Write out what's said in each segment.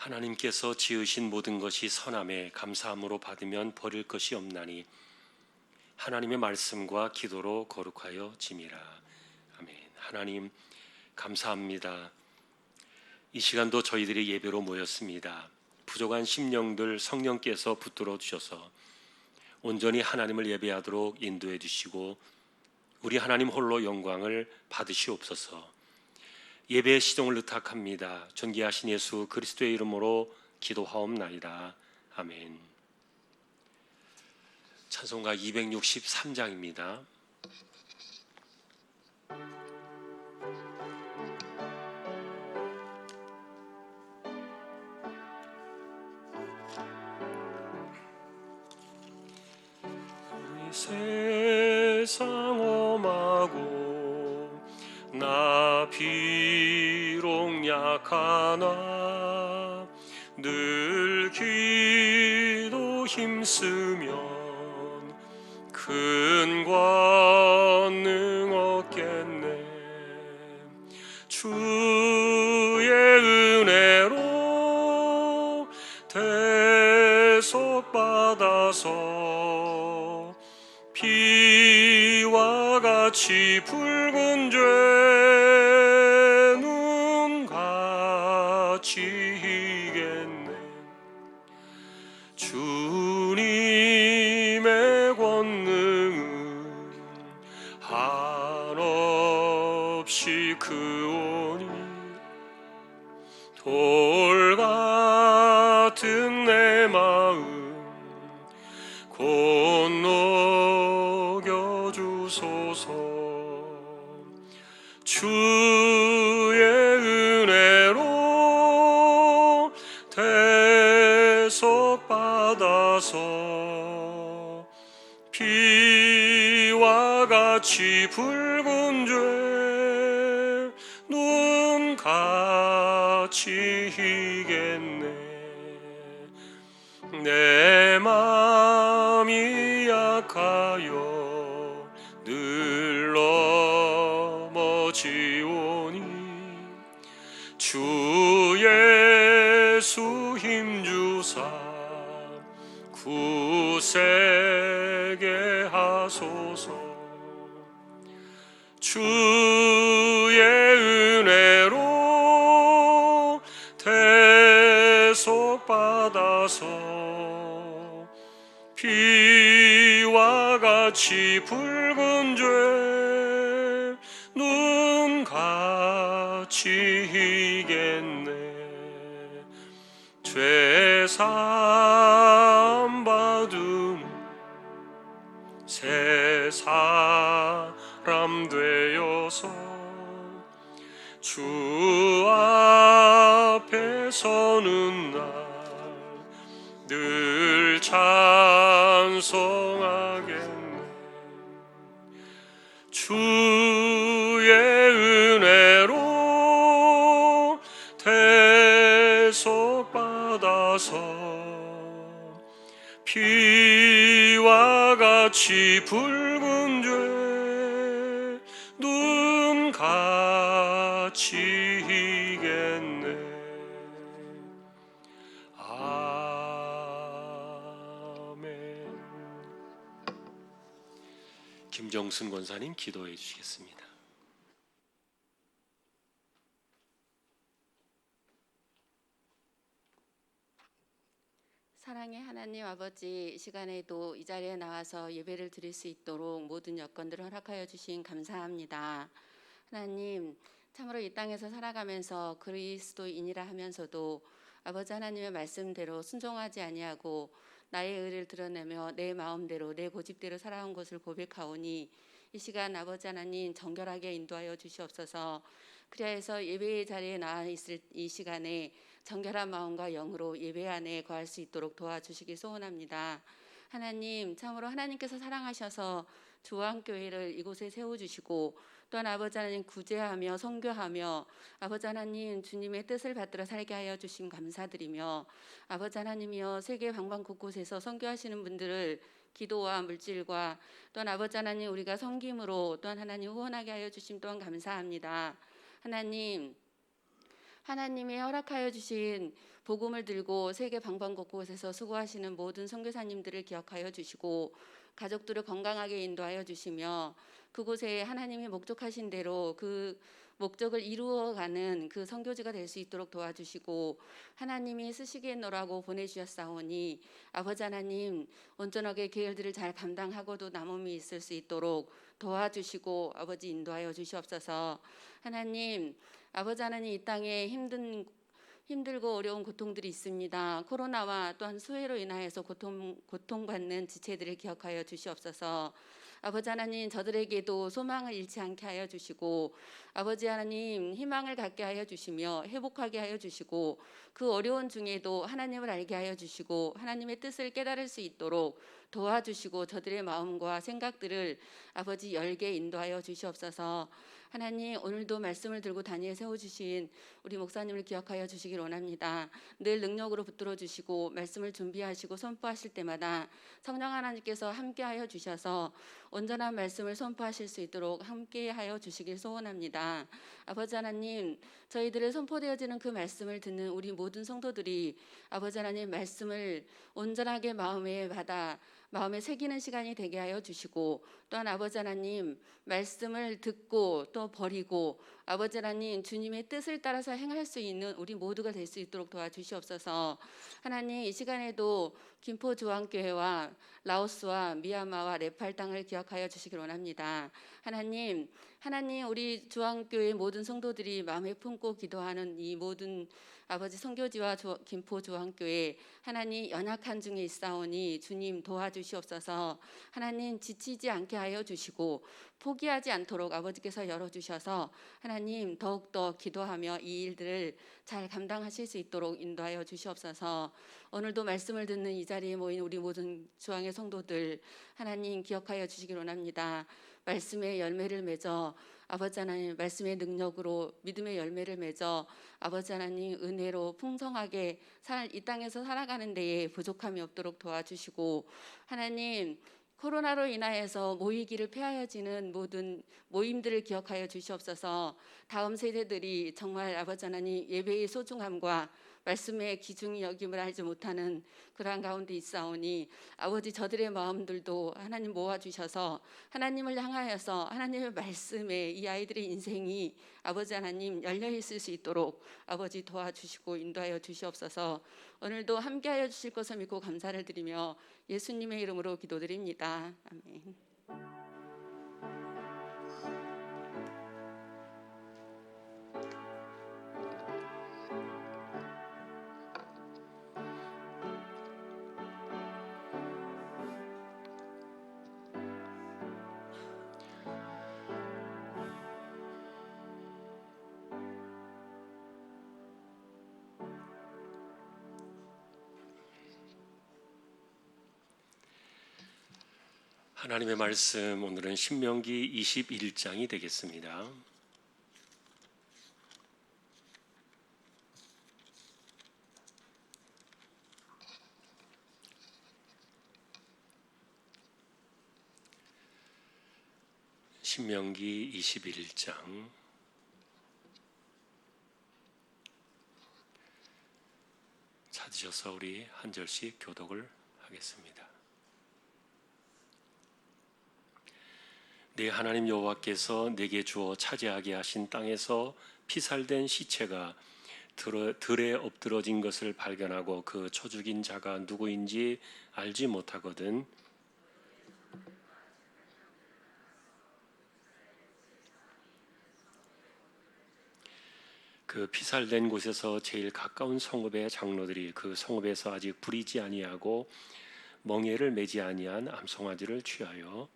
하나님께서 지으신 모든 것이 선함에 감사함으로 받으면 버릴 것이 없나니 하나님의 말씀과 기도로 거룩하여 짐이라. 아멘. 하나님 감사합니다. 이 시간도 저희들이 예배로 모였습니다. 부족한 심령들 성령께서 붙들어 주셔서 온전히 하나님을 예배하도록 인도해 주시고 우리 하나님 홀로 영광을 받으시옵소서. 예배의 시종을 의탁합니다. 존귀하신 예수 그리스도의 이름으로 기도하옵나이다. 아멘. 찬송가 263장입니다. 세상 험하고 나 비록 약하나 늘 기도 힘쓰면 큰 권능 얻겠네. 주의 은혜로 대속받아서 피와 같이 붉은 죄는 같이 이겠네. 주님의 권능은 한없이 크오니 돌 같은 내 마음 곧 녹여주소서. 주의 은혜로 대속받아서 피와 같이 붉은 죄는 같이 이겠네. 내 맘이 약하여 늘 넘어지오니 주 예수 힘주사 굳세게 하소서. 주의 은혜로 대속받아서 피와 같이 붉은 죄는 같이 이겠네. 죄사함 받음 새 사람 되어서 주 앞에 서는 날 늘 찬송하겠네. 주의 은혜로 대속받아서 피와 같이 붉은 죄는 같이 이겠네. 김정순 권사님 기도해 주시겠습니다. 사랑의 하나님 아버지, 이 시간에도 이 자리에 나와서 예배를 드릴 수 있도록 모든 여건들을 허락하여 주신 감사합니다. 하나님, 참으로 이 땅에서 살아가면서 그리스도인이라 하면서도 아버지 하나님의 말씀대로 순종하지 아니하고 나의 의를 드러내며 내 마음대로 내 고집대로 살아온 것을 고백하오니 이 시간 아버지 하나님 정결하게 인도하여 주시옵소서. 그리하여서 예배의 자리에 나와 있을 이 시간에 정결한 마음과 영으로 예배 안에 거할 수 있도록 도와주시기 소원합니다. 하나님, 참으로 하나님께서 사랑하셔서 주왕교회를 이곳에 세워주시고 또한 아버지 하나님 구제하며 선교하며 아버지 하나님 주님의 뜻을 받들어 살게 하여 주신 감사드리며 아버지 하나님이여 세계 방방 곳곳에서 선교하시는 분들을 기도와 물질과 또한 아버지 하나님 우리가 섬김으로 또한 하나님 후원하게 하여 주심 또한 감사합니다. 하나님이 허락하여 주신 복음을 들고 세계 방방곳곳에서 수고하시는 모든 선교사님들을 기억하여 주시고 가족들을 건강하게 인도하여 주시며 그곳에 하나님이 목적하신 대로 그 목적을 이루어가는 그 선교지가 될 수 있도록 도와주시고 하나님이 쓰시겠노라고 보내주셨사오니 아버지 하나님 온전하게 계열들을 잘 감당하고도 남음이 있을 수 있도록 도와주시고 아버지 인도하여 주시옵소서. 하나님 아버지 하나님 이 땅에 힘들고 어려운 고통들이 있습니다. 코로나와 또한 수해로 인하여서 고통받는 지체들을 기억하여 주시옵소서. 아버지 하나님 저들에게도 소망을 잃지 않게 하여 주시고 아버지 하나님 희망을 갖게 하여 주시며 회복하게 하여 주시고 그 어려운 중에도 하나님을 알게 하여 주시고 하나님의 뜻을 깨달을 수 있도록 도와주시고 저들의 마음과 생각들을 아버지 열게 인도하여 주시옵소서. 하나님 오늘도 말씀을 들고 단위에 세워주신 우리 목사님을 기억하여 주시길 원합니다. 늘 능력으로 붙들어 주시고 말씀을 준비하시고 선포하실 때마다 성령 하나님께서 함께하여 주셔서 온전한 말씀을 선포하실 수 있도록 함께하여 주시길 소원합니다. 아버지 하나님 저희들의 선포되어지는 그 말씀을 듣는 우리 모든 성도들이 아버지 하나님 말씀을 온전하게 마음에 받아 마음에 새기는 시간이 되게 하여 주시고 또한 아버지 하나님 말씀을 듣고 또 버리고 아버지 하나님 주님의 뜻을 따라서 행할 수 있는 우리 모두가 될 수 있도록 도와주시옵소서. 하나님 이 시간에도 김포 주한교회와 라오스와 미얀마와 네팔 땅을 기억하여 주시길 원합니다. 하나님 우리 주한교회 모든 성도들이 마음에 품고 기도하는 이 모든 아버지 선교지와 김포 주한교회 하나님 연약한 중에 있사오니 주님 도와주시옵소서. 하나님 지치지 않게 하여 주시고 포기하지 않도록 아버지께서 열어주셔서 하나님 더욱더 기도하며 이 일들을 잘 감당하실 수 있도록 인도하여 주시옵소서. 오늘도 말씀을 듣는 이 자리에 모인 우리 모든 주황의 성도들 하나님 기억하여 주시길 원합니다. 말씀의 열매를 맺어 아버지 하나님 말씀의 능력으로 믿음의 열매를 맺어 아버지 하나님 은혜로 풍성하게 이 땅에서 살아가는 데에 부족함이 없도록 도와주시고 하나님 코로나로 인하여서 모이기를 폐하여지는 모든 모임들을 기억하여 주시옵소서. 다음 세대들이 정말 아버지 하나님 예배의 소중함과 말씀의 기중이 여김을 알지 못하는 그러한 가운데 있사오니 아버지 저들의 마음들도 하나님 모아주셔서 하나님을 향하여서 하나님의 말씀에 이 아이들의 인생이 아버지 하나님 열려 있을 수 있도록 아버지 도와주시고 인도하여 주시옵소서. 오늘도 함께하여 주실 것을 믿고 감사를 드리며 예수님의 이름으로 기도드립니다. 아멘. 하나님의 말씀 오늘은 신명기 21장이 되겠습니다. 신명기 21장 찾으셔서 우리 한 절씩 교독을 하겠습니다. 내 하나님 여호와께서 내게 주어 차지하게 하신 땅에서 피살된 시체가 들에 엎드러진 것을 발견하고 그 쳐 죽인 자가 누구인지 알지 못하거든 그 피살된 곳에서 제일 가까운 성읍의 장로들이 그 성읍에서 아직 부리지 아니하고 멍에를 매지 아니한 암송아지를 취하여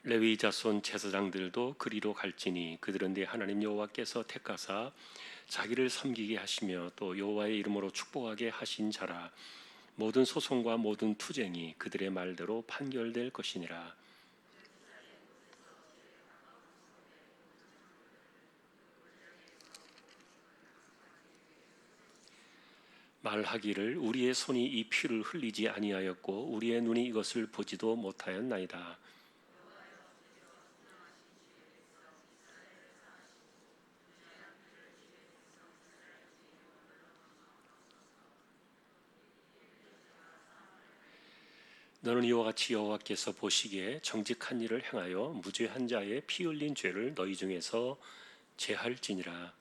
레위 자손 제사장들도 그리로 갈지니 그들은 내 하나님 여호와께서 택하사 자기를 섬기게 하시며 또 여호와의 이름으로 축복하게 하신 자라. 모든 소송과 모든 투쟁이 그들의 말대로 판결될 것이니라. 말하기를 우리의 손이 이 피를 흘리지 아니하였고 우리의 눈이 이것을 보지도 못하였나이다. 너는 이와 같이 여호와께서 보시기에 정직한 일을 행하여 무죄한 자의 피 흘린 죄를 너희 중에서 제할지니라.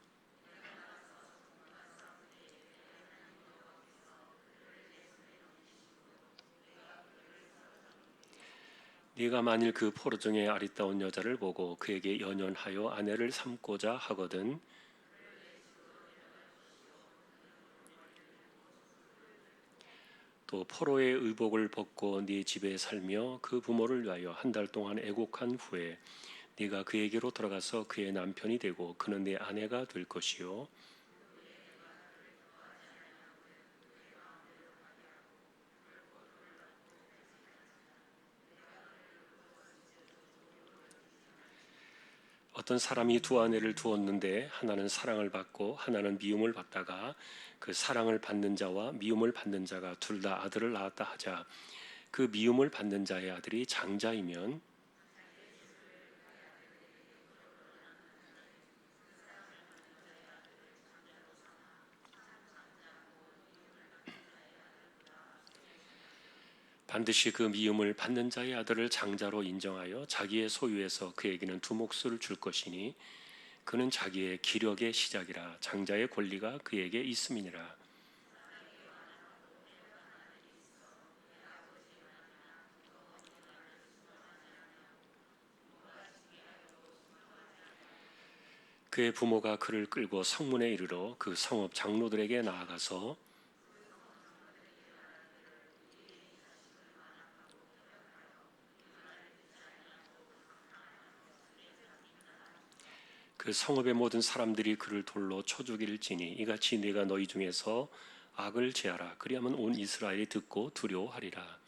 네가 만일 그 포로 중에 아리따운 여자를 보고 그에게 연연하여 아내를 삼고자 하거든 또 포로의 의복을 벗고 네 집에 살며 그 부모를 위하여 한 달 동안 애곡한 후에 네가 그에게로 들어가서 그의 남편이 되고 그는 네 아내가 될 것이요 어떤 사람이 두 아내를 두었는데 하나는 사랑을 받고 하나는 미움을 받다가 그 사랑을 받는 자와 미움을 받는 자가 둘 다 아들을 낳았다 하자 그 미움을 받는 자의 아들이 장자이면 반드시 그 미움을 받는 자의 아들을 장자로 인정하여 자기의 소유에서 그에게는 두 몫을 줄 것이니 그는 자기의 기력의 시작이라 장자의 권리가 그에게 있음이니라. 그의 부모가 그를 끌고 성문에 이르러 그 성읍 장로들에게 나아가서 그 성읍의 모든 사람들이 그를 돌로 쳐 죽일지니 이같이 네가 너희 중에서 악을 제하라. 그리하면 온 이스라엘이 듣고 두려워하리라.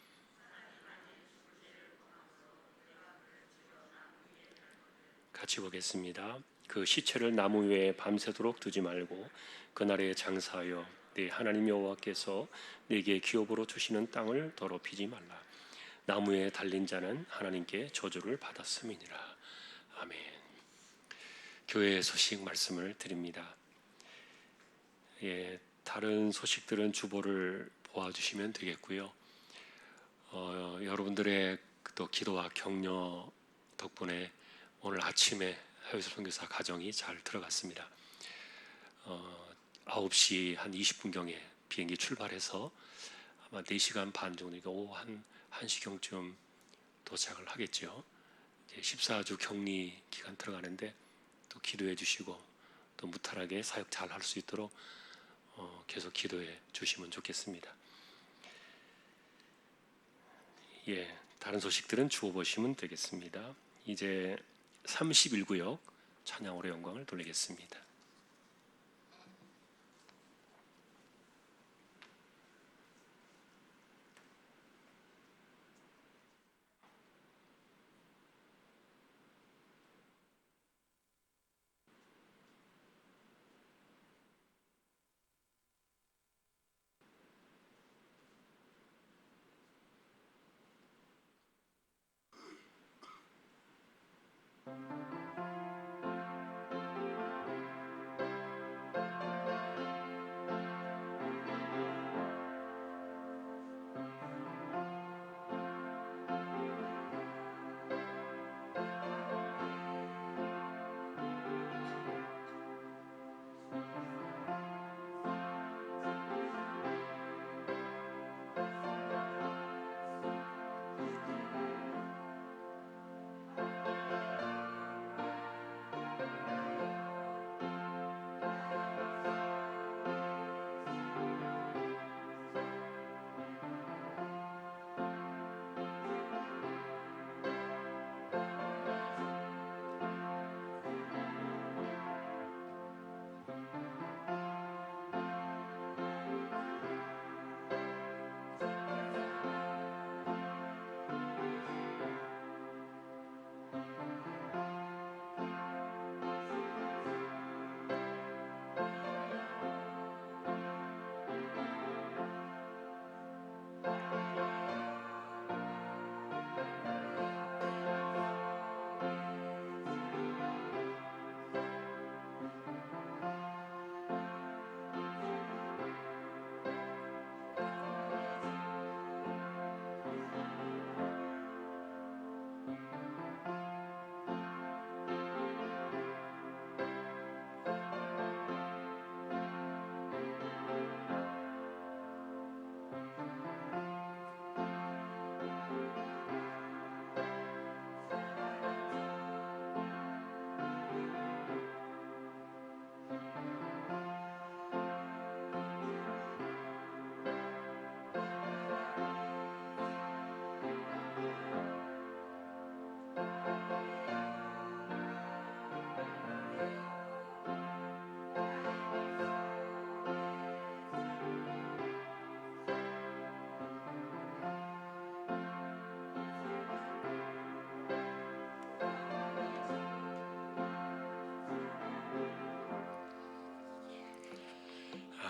같이 보겠습니다. 그 시체를 나무 위에 밤새도록 두지 말고 그날에 장사하여 네 하나님 여호와께서 네게 기업으로 주시는 땅을 더럽히지 말라. 나무에 달린 자는 하나님께 저주를 받았음이니라. 아멘. 교회의 소식 말씀을 드립니다. 다른 소식들은 주보를 보아주시면 되겠고요. 여러분들의 또 기도와 격려 덕분에 오늘 아침에 하요셉 선교사 가정이 잘 들어갔습니다. 9시 한 20분경에 비행기 출발해서 아마 4시간 반 정도니까 오후 한 1시경쯤 도착을 하겠죠. 이제 14주 격리 기간 들어가는데 또 기도해 주시고 또 무탈하게 사역 잘 할 수 있도록 계속 기도해 주시면 좋겠습니다. 다른 소식들은 주워 보시면 되겠습니다. 이제 31구역 찬양으로 영광을 돌리겠습니다.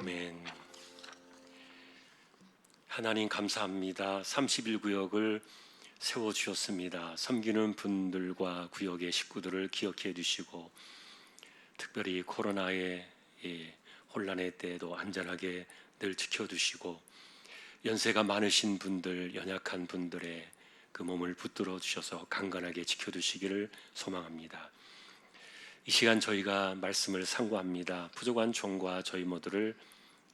아멘. 하나님 감사합니다. 31구역을 세워주셨습니다. 섬기는 분들과 구역의 식구들을 기억해 주시고 특별히 코로나의 혼란의 때에도 안전하게 늘 지켜주시고 연세가 많으신 분들, 연약한 분들의 그 몸을 붙들어 주셔서 강건하게 지켜주시기를 소망합니다. 이 시간 저희가 말씀을 상고합니다. 부족한 종과 저희 모두를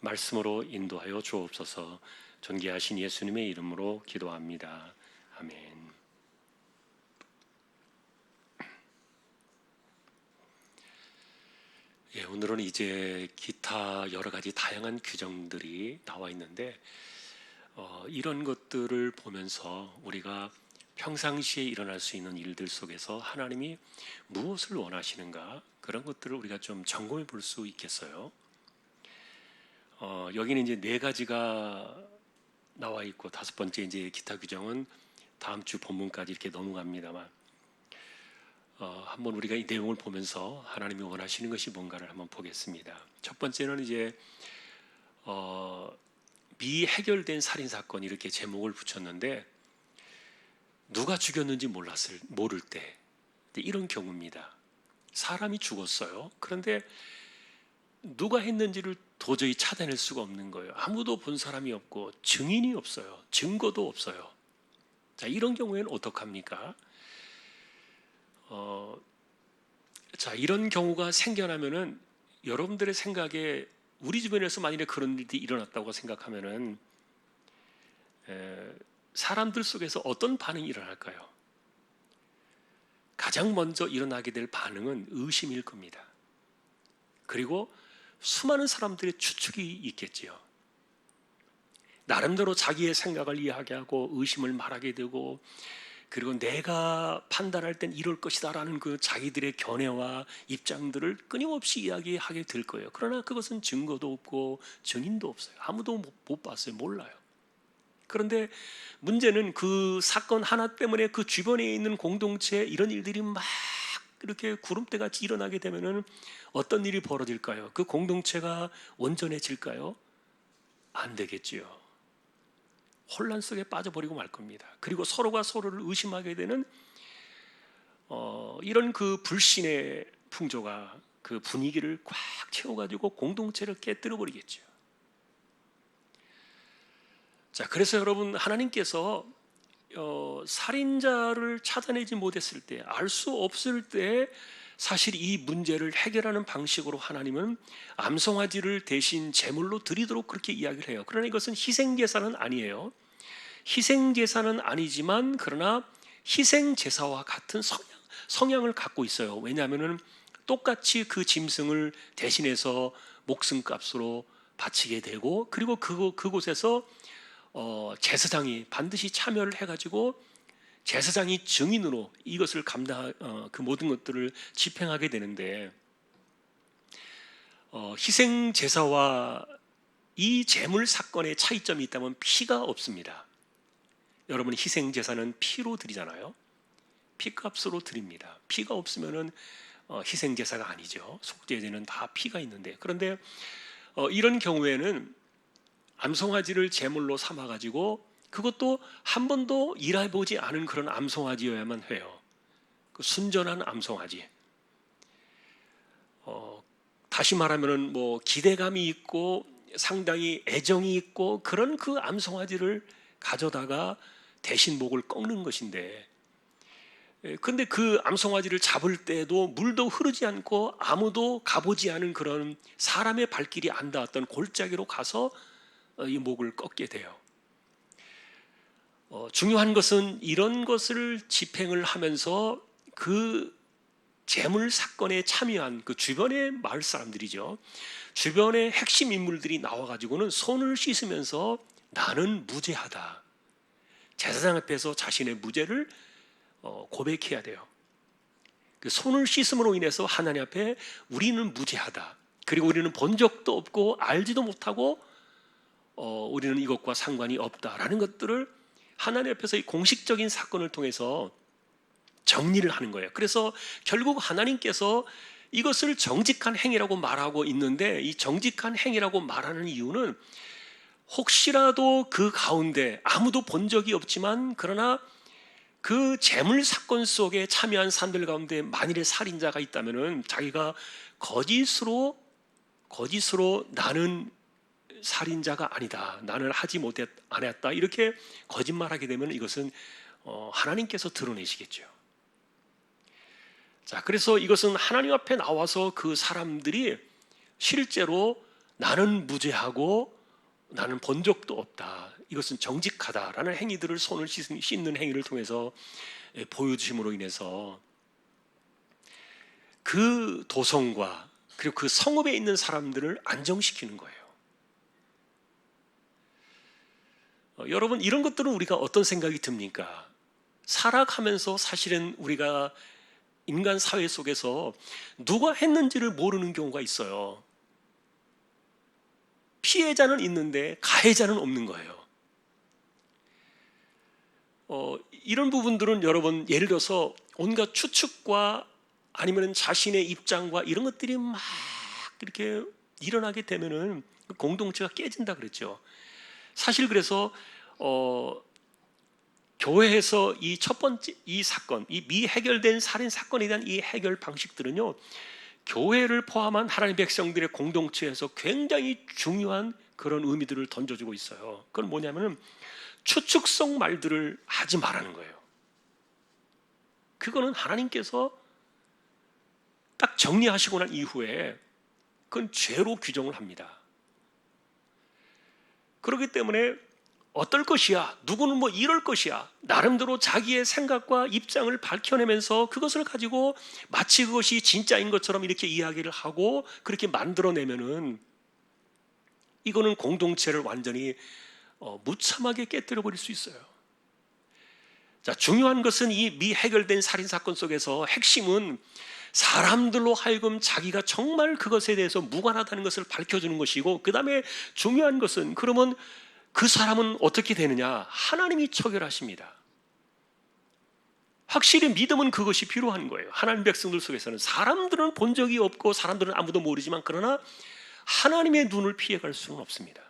말씀으로 인도하여 주옵소서. 존귀하신 예수님의 이름으로 기도합니다. 아멘. 오늘은 이제 기타 여러 가지 다양한 규정들이 나와 있는데 이런 것들을 보면서 우리가 평상시에 일어날 수 있는 일들 속에서 하나님이 무엇을 원하시는가 그런 것들을 우리가 좀 점검해 볼 수 있겠어요. 여기는 이제 4가지가 나와 있고 5번째 이제 기타 규정은 다음 주 본문까지 이렇게 넘어갑니다만 한번 우리가 이 내용을 보면서 하나님이 원하시는 것이 뭔가를 한번 보겠습니다. 첫 번째는 이제 미해결된 살인 사건 이렇게 제목을 붙였는데 누가 죽였는지 모를 때 이런 경우입니다. 사람이 죽었어요. 그런데 누가 했는지를 도저히 찾아낼 수가 없는 거예요. 아무도 본 사람이 없고 증인이 없어요. 증거도 없어요. 자, 이런 경우에는 어떡합니까? 자, 이런 경우가 생겨나면은 여러분들의 생각에 우리 주변에서 만일에 그런 일이 일어났다고 생각하면은 사람들 속에서 어떤 반응이 일어날까요? 가장 먼저 일어나게 될 반응은 의심일 겁니다. 그리고 수많은 사람들의 추측이 있겠지요. 나름대로 자기의 생각을 이야기하고 의심을 말하게 되고 그리고 내가 판단할 땐 이럴 것이다라는 그 자기들의 견해와 입장들을 끊임없이 이야기하게 될 거예요. 그러나 그것은 증거도 없고 증인도 없어요. 아무도 못 봤어요. 몰라요. 그런데 문제는 그 사건 하나 때문에 그 주변에 있는 공동체에 이런 일들이 막 이렇게 구름대같이 일어나게 되면은 어떤 일이 벌어질까요? 그 공동체가 온전해질까요? 안 되겠지요. 혼란 속에 빠져버리고 말 겁니다. 그리고 서로가 서로를 의심하게 되는 이런 그 불신의 풍조가 그 분위기를 꽉 채워가지고 공동체를 깨뜨려 버리겠죠. 자, 그래서 여러분 하나님께서 살인자를 찾아내지 못했을 때, 알 수 없을 때 사실 이 문제를 해결하는 방식으로 하나님은 암송아지를 대신 제물로 드리도록 그렇게 이야기를 해요. 그러나 이것은 희생제사는 아니에요. 희생제사는 아니지만 그러나 희생제사와 같은 성향을 갖고 있어요. 왜냐하면 똑같이 그 짐승을 대신해서 목숨값으로 바치게 되고 그리고 그곳에서 제사장이 반드시 참여를 해가지고 제사장이 증인으로 이것을 그 모든 것들을 집행하게 되는데 희생 제사와 이 제물 사건의 차이점이 있다면 피가 없습니다. 여러분 희생 제사는 피로 드리잖아요. 피값으로 드립니다. 피가 없으면은 희생 제사가 아니죠. 속죄제는 다 피가 있는데 그런데 이런 경우에는 암송아지를 제물로 삼아가지고 그것도 한 번도 일해보지 않은 그런 암송아지여야만 해요. 그 순전한 암송아지. 다시 말하면은 뭐 기대감이 있고 상당히 애정이 있고 그런 그 암송아지를 가져다가 대신 목을 꺾는 것인데 근데 그 암송아지를 잡을 때도 물도 흐르지 않고 아무도 가보지 않은 그런 사람의 발길이 안 닿았던 골짜기로 가서 이 목을 꺾게 돼요. 중요한 것은 이런 것을 집행을 하면서 그 재물 사건에 참여한 그 주변의 마을 사람들이죠. 주변의 핵심 인물들이 나와가지고는 손을 씻으면서 나는 무죄하다. 제사장 앞에서 자신의 무죄를 고백해야 돼요. 그 손을 씻음으로 인해서 하나님 앞에 우리는 무죄하다. 그리고 우리는 본 적도 없고 알지도 못하고 우리는 이것과 상관이 없다라는 것들을 하나님 앞에서 이 공식적인 사건을 통해서 정리를 하는 거예요. 그래서 결국 하나님께서 이것을 정직한 행위라고 말하고 있는데, 이 정직한 행위라고 말하는 이유는 혹시라도 그 가운데 아무도 본 적이 없지만 그러나 그 재물 사건 속에 참여한 사람들 가운데 만일에 살인자가 있다면은 자기가 거짓으로 나는 살인자가 아니다, 나는 안 했다, 이렇게 거짓말하게 되면 이것은 하나님께서 드러내시겠죠. 자, 그래서 이것은 하나님 앞에 나와서 그 사람들이 실제로 나는 무죄하고 나는 본 적도 없다, 이것은 정직하다라는 행위들을 손을 씻는 행위를 통해서 보여주심으로 인해서 그 도성과 그리고 그 성읍에 있는 사람들을 안정시키는 거예요. 여러분, 이런 것들은 우리가 어떤 생각이 듭니까? 살아가면서 사실은 우리가 인간 사회 속에서 누가 했는지를 모르는 경우가 있어요. 피해자는 있는데 가해자는 없는 거예요. 이런 부분들은 여러분, 예를 들어서 온갖 추측과 아니면 자신의 입장과 이런 것들이 막 이렇게 일어나게 되면은 공동체가 깨진다 그랬죠. 사실 그래서 교회에서 이 첫 번째 이 사건, 이 미해결된 살인 사건에 대한 이 해결 방식들은요, 교회를 포함한 하나님의 백성들의 공동체에서 굉장히 중요한 그런 의미들을 던져주고 있어요. 그건 뭐냐면은 추측성 말들을 하지 말라는 거예요. 그거는 하나님께서 딱 정리하시고 난 이후에 그건 죄로 규정을 합니다. 그렇기 때문에 어떨 것이야, 누구는 뭐 이럴 것이야, 나름대로 자기의 생각과 입장을 밝혀내면서 그것을 가지고 마치 그것이 진짜인 것처럼 이렇게 이야기를 하고 그렇게 만들어내면은 이거는 공동체를 완전히 무참하게 깨뜨려 버릴 수 있어요. 자, 중요한 것은 이 미해결된 살인 사건 속에서 핵심은 사람들로 하여금 자기가 정말 그것에 대해서 무관하다는 것을 밝혀주는 것이고, 그 다음에 중요한 것은 그러면 그 사람은 어떻게 되느냐? 하나님이 처결하십니다. 확실히 믿음은 그것이 필요한 거예요. 하나님 백성들 속에서는 사람들은 본 적이 없고 사람들은 아무도 모르지만 그러나 하나님의 눈을 피해갈 수는 없습니다.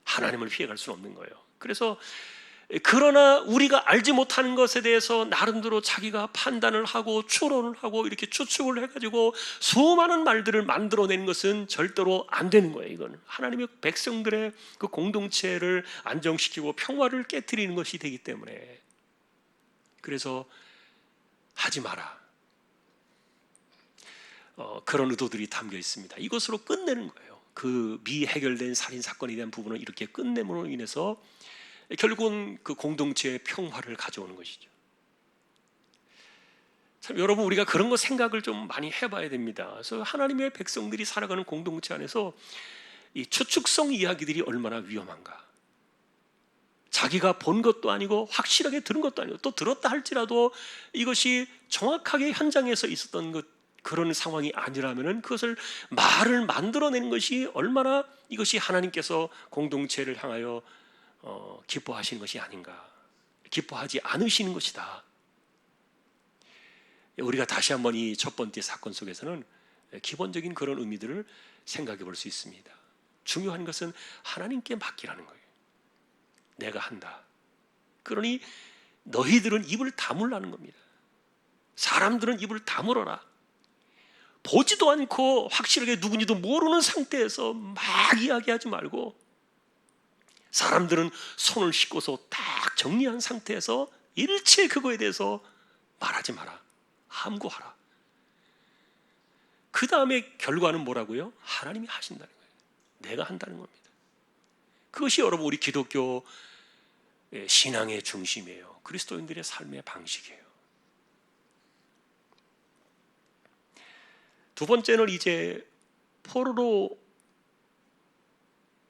하나님을 피해갈 수는 없는 거예요. 그래서 그러나 우리가 알지 못하는 것에 대해서 나름대로 자기가 판단을 하고 추론을 하고 이렇게 추측을 해가지고 수많은 말들을 만들어내는 것은 절대로 안 되는 거예요. 이건 하나님의 백성들의 그 공동체를 안정시키고 평화를 깨트리는 것이 되기 때문에, 그래서 하지 마라, 그런 의도들이 담겨 있습니다. 이것으로 끝내는 거예요. 그 미해결된 살인 사건에 대한 부분을 이렇게 끝냄으로 인해서 결국은 그 공동체의 평화를 가져오는 것이죠. 참, 여러분, 우리가 그런 거 생각을 좀 많이 해봐야 됩니다. 그래서 하나님의 백성들이 살아가는 공동체 안에서 이 추측성 이야기들이 얼마나 위험한가. 자기가 본 것도 아니고 확실하게 들은 것도 아니고, 또 들었다 할지라도 이것이 정확하게 현장에서 있었던 그런 상황이 아니라면은 그것을 말을 만들어내는 것이 얼마나 이것이 하나님께서 공동체를 향하여 기뻐하시는 것이 아닌가, 기뻐하지 않으시는 것이다. 우리가 다시 한번 이 첫 번째 사건 속에서는 기본적인 그런 의미들을 생각해 볼 수 있습니다. 중요한 것은 하나님께 맡기라는 거예요. 내가 한다. 그러니 너희들은 입을 다물라는 겁니다. 사람들은 입을 다물어라. 보지도 않고 확실하게 누군지도 모르는 상태에서 막 이야기하지 말고, 사람들은 손을 씻고서 딱 정리한 상태에서 일체 그거에 대해서 말하지 마라, 함구하라. 그 다음에 결과는 뭐라고요? 하나님이 하신다는 거예요. 내가 한다는 겁니다. 그것이 여러분 우리 기독교 신앙의 중심이에요. 그리스도인들의 삶의 방식이에요. 두 번째는 이제 포로로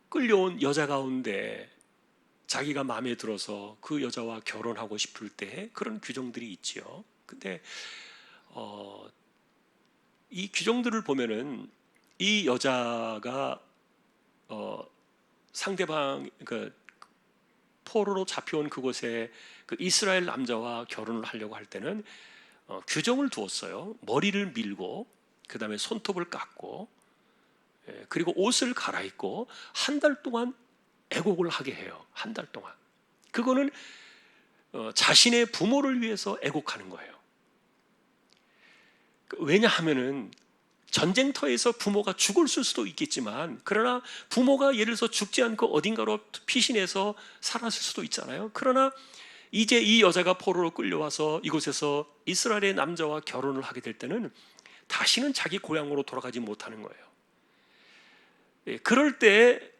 끌려온 여자 가운데 자기가 마음에 들어서 그 여자와 결혼하고 싶을 때 그런 규정들이 있지요. 근데 이 규정들을 보면은 이 여자가 상대방, 그러니까 포로로 잡혀온 그곳에 그 이스라엘 남자와 결혼을 하려고 할 때는 규정을 두었어요. 머리를 밀고 그 다음에 손톱을 깎고 그리고 옷을 갈아입고 한 달 동안 애곡을 하게 해요. 한 달 동안. 그거는 자신의 부모를 위해서 애곡하는 거예요. 왜냐하면은 전쟁터에서 부모가 죽을 수도 있겠지만, 그러나 부모가 예를 들어서 죽지 않고 어딘가로 피신해서 살았을 수도 있잖아요. 그러나 이제 이 여자가 포로로 끌려와서 이곳에서 이스라엘의 남자와 결혼을 하게 될 때는 다시는 자기 고향으로 돌아가지 못하는 거예요. 그럴 때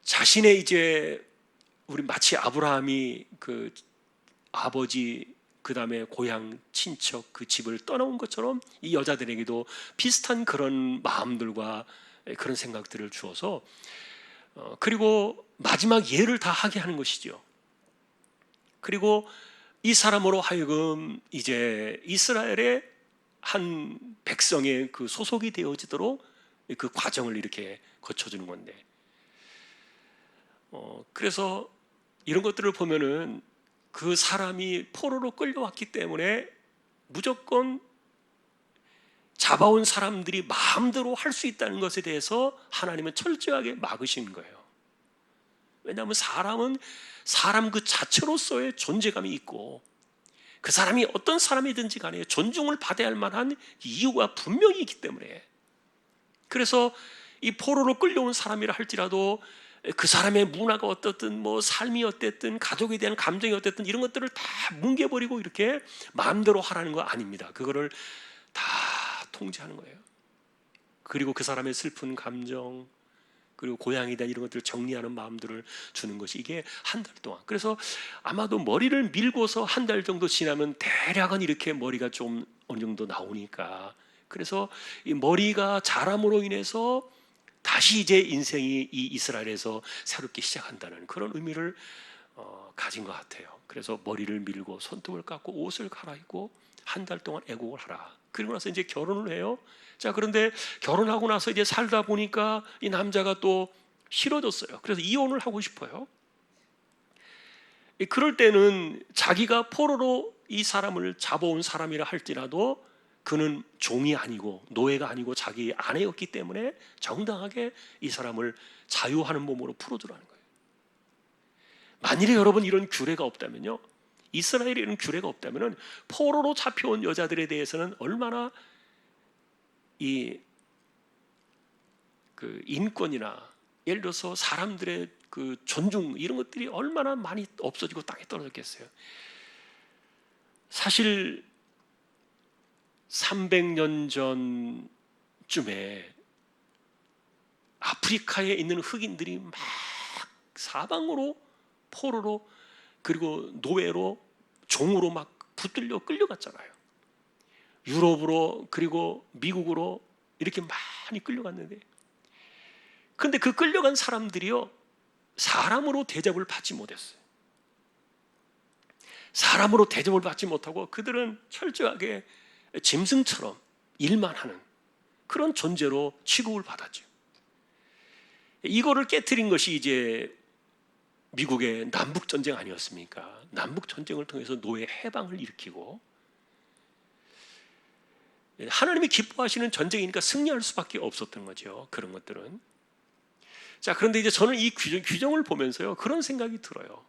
자신의 이제 우리 마치 아브라함이 그 아버지 그 다음에 고향 친척 그 집을 떠나온 것처럼 이 여자들에게도 비슷한 그런 마음들과 그런 생각들을 주어서 그리고 마지막 예를 다 하게 하는 것이죠. 그리고 이 사람으로 하여금 이제 이스라엘의 한 백성의 그 소속이 되어지도록 그 과정을 이렇게 거쳐주는 건데, 그래서 이런 것들을 보면은 그 사람이 포로로 끌려왔기 때문에 무조건 잡아온 사람들이 마음대로 할 수 있다는 것에 대해서 하나님은 철저하게 막으시는 거예요. 왜냐하면 사람은 사람 그 자체로서의 존재감이 있고, 그 사람이 어떤 사람이든지 간에 존중을 받아야 할 만한 이유가 분명히 있기 때문에, 그래서 이 포로로 끌려온 사람이라 할지라도 그 사람의 문화가 어떻든 뭐 삶이 어땠든 가족에 대한 감정이 어땠든 이런 것들을 다 뭉개버리고 이렇게 마음대로 하라는 거 아닙니다. 그거를 다 통제하는 거예요. 그리고 그 사람의 슬픈 감정, 그리고 고향에 대한 이런 것들을 정리하는 마음들을 주는 것이 이게 한 달 동안. 그래서 아마도 머리를 밀고서 한 달 정도 지나면 대략은 이렇게 머리가 좀 어느 정도 나오니까, 그래서 이 머리가 자람으로 인해서 다시 이제 인생이 이 이스라엘에서 새롭게 시작한다는 그런 의미를 가진 것 같아요. 그래서 머리를 밀고 손톱을 깎고 옷을 갈아입고 한 달 동안 애곡을 하라. 그리고 나서 이제 결혼을 해요. 자, 그런데 결혼하고 나서 이제 살다 보니까 이 남자가 또 싫어졌어요. 그래서 이혼을 하고 싶어요. 그럴 때는 자기가 포로로 이 사람을 잡아온 사람이라 할지라도 그는 종이 아니고 노예가 아니고 자기 아내였기 때문에 정당하게 이 사람을 자유하는 몸으로 풀어주라는 거예요. 만일에 여러분 이런 규례가 없다면요, 이스라엘에 이런 규례가 없다면은 포로로 잡혀온 여자들에 대해서는 얼마나 그 인권이나 예를 들어서 사람들의 그 존중 이런 것들이 얼마나 많이 없어지고 땅에 떨어졌겠어요. 사실 300년 전쯤에 아프리카에 있는 흑인들이 막 사방으로 포로로 그리고 노예로 종으로 막 붙들려 끌려갔잖아요. 유럽으로 그리고 미국으로 이렇게 많이 끌려갔는데, 그런데 그 끌려간 사람들이요 사람으로 대접을 받지 못했어요. 사람으로 대접을 받지 못하고 그들은 철저하게 짐승처럼 일만 하는 그런 존재로 취급을 받았죠. 이거를 깨트린 것이 이제 미국의 남북전쟁 아니었습니까? 남북전쟁을 통해서 노예 해방을 일으키고, 하나님이 기뻐하시는 전쟁이니까 승리할 수밖에 없었던 거죠. 그런 것들은. 자, 그런데 이제 저는 이 규정을 보면서요 그런 생각이 들어요.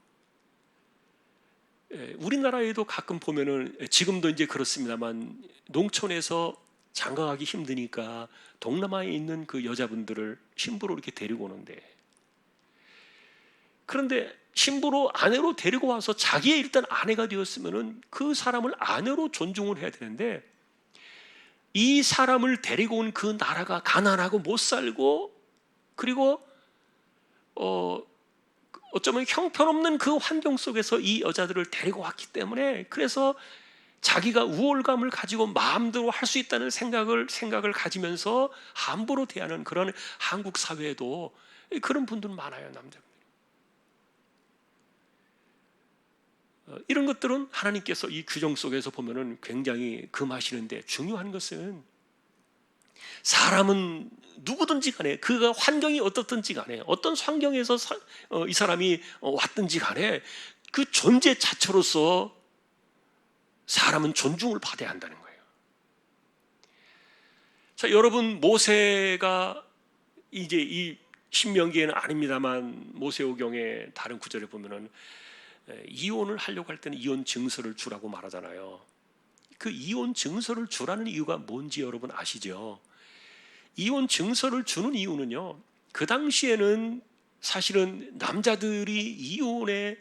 우리나라에도 가끔 보면은 지금도 이제 그렇습니다만 농촌에서 장가가기 힘드니까 동남아에 있는 그 여자분들을 신부로 이렇게 데리고 오는데, 그런데 신부로 아내로 데리고 와서 자기의 일단 아내가 되었으면은 그 사람을 아내로 존중을 해야 되는데, 이 사람을 데리고 온 그 나라가 가난하고 못 살고 그리고 어쩌면 형편없는 그 환경 속에서 이 여자들을 데리고 왔기 때문에, 그래서 자기가 우월감을 가지고 마음대로 할 수 있다는 생각을 가지면서 함부로 대하는 그런 한국 사회에도 그런 분들 많아요, 남자분들. 이런 것들은 하나님께서 이 규정 속에서 보면은 굉장히 금하시는데, 중요한 것은 사람은 누구든지 간에 그가 환경이 어떻든지 간에 어떤 환경에서 이 사람이 왔든지 간에 그 존재 자체로서 사람은 존중을 받아야 한다는 거예요. 자, 여러분, 모세가 이제 이 신명기에는 아닙니다만 모세오경의 다른 구절에 보면은 이혼을 하려고 할 때는 이혼 증서를 주라고 말하잖아요. 그 이혼 증서를 주라는 이유가 뭔지 여러분 아시죠? 이혼 증서를 주는 이유는요, 그 당시에는 사실은 남자들이 이혼을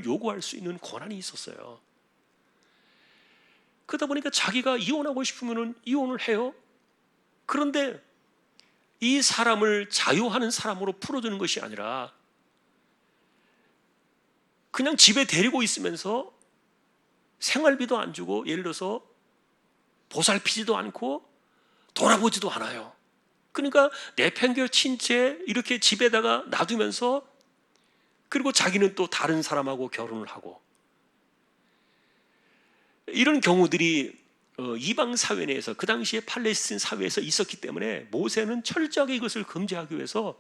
요구할 수 있는 권한이 있었어요. 그러다 보니까 자기가 이혼하고 싶으면 이혼을 해요. 그런데 이 사람을 자유하는 사람으로 풀어주는 것이 아니라 그냥 집에 데리고 있으면서 생활비도 안 주고, 예를 들어서 보살피지도 않고 돌아보지도 않아요. 그러니까 내팽개친 채 이렇게 집에다가 놔두면서, 그리고 자기는 또 다른 사람하고 결혼을 하고, 이런 경우들이 이방 사회 내에서, 그 당시에 팔레스틴 사회에서 있었기 때문에 모세는 철저하게 이것을 금지하기 위해서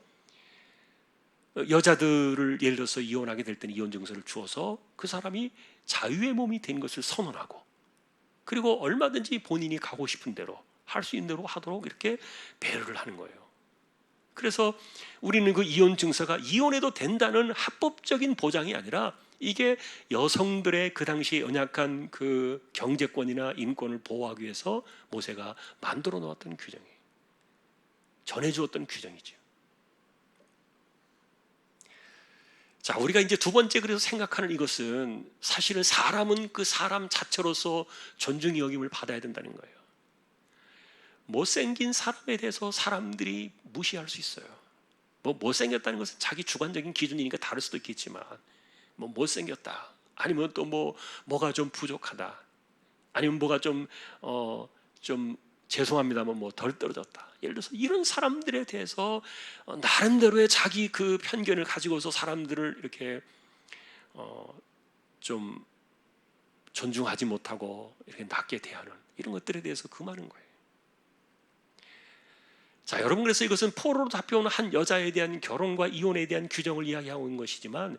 여자들을 예를 들어서 이혼하게 될 때는 이혼 증서를 주어서 그 사람이 자유의 몸이 된 것을 선언하고, 그리고 얼마든지 본인이 가고 싶은 대로 할 수 있는 대로 하도록 이렇게 배려를 하는 거예요. 그래서 우리는 그 이혼 증서가 이혼해도 된다는 합법적인 보장이 아니라, 이게 여성들의 그 당시에 연약한 그 경제권이나 인권을 보호하기 위해서 모세가 만들어 놓았던 규정이에요. 전해주었던 규정이죠. 자, 우리가 이제 두 번째 그래서 생각하는 이것은, 사실은 사람은 그 사람 자체로서 존중의 여김을 받아야 된다는 거예요. 못생긴 사람에 대해서 사람들이 무시할 수 있어요. 못생겼다는 것은 자기 주관적인 기준이니까 다를 수도 있겠지만, 못생겼다, 아니면 또 뭐가 좀 부족하다, 아니면 뭐가 좀 죄송합니다만 덜 떨어졌다, 예를 들어서 이런 사람들에 대해서 나름대로의 자기 그 편견을 가지고서 사람들을 이렇게 좀 존중하지 못하고 이렇게 낮게 대하는 이런 것들에 대해서 금하는 거예요. 자, 여러분, 그래서 이것은 포로로 잡혀온 한 여자에 대한 결혼과 이혼에 대한 규정을 이야기하고 있는 것이지만,